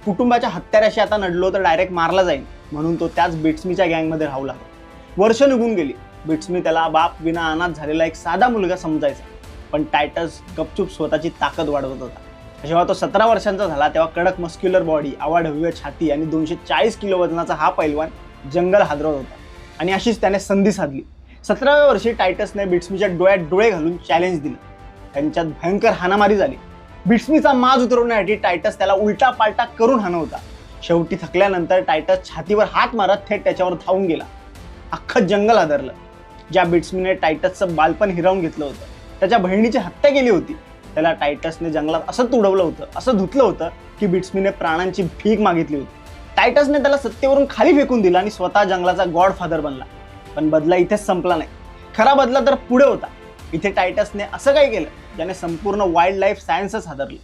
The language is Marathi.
कुटुंबाच्या हत्याराशी आता नडलो तर डायरेक्ट मारला जाईल म्हणून तो त्याच बिट्समीच्या गँगमध्ये राहू लागला. वर्ष निघून गेली. बिट्समी त्याला बाप विना अनाथ झालेला एक साधा मुलगा समजायचा, पण टायटस गपचूप स्वतःची ताकद वाढवत होता. जेव्हा तो 17 वर्षांचा झाला तेव्हा कडक मस्क्युलर बॉडी, आवाढव्य छाती आणि 240 किलो वजनाचा हा पैलवान जंगल हादरवत होता. आणि अशीच त्याने संधी साधली. 17व्या वर्षी टायटसने बिट्समीच्या डोळ्यात डोळे घालून चॅलेंज दिलं. त्यांच्यात भयंकर हाणामारी झाली. बिट्समीचा माज उतरवण्यासाठी टायटस त्याला उलटा पालटा करून हाणत होता. शेवटी थकल्यानंतर टायटस छातीवर हात मारत थेट त्याच्यावर धावून गेला. अख्खं जंगल हादरलं. ज्या बिट्समीने टायटसचं बालपण हिरावून घेतलं होतं, त्याच्या बहिणीची हत्या केली होती, त्याला टायटसने जंगलात असं तुडवलं होतं, असं धुतलं होतं की बिट्समीने प्राणांची भीक मागितली होती. टायटसने त्याला सत्तेवरून खाली फेकून दिला आणि स्वतः जंगलाचा गॉडफादर बनला. पण बदला इथेच संपला नाही. खरा बदला तर पुढे होता. इथे टायटसने असं काय केलं ज्याने संपूर्ण वाईल्ड लाईफ सायन्सच हादरलं.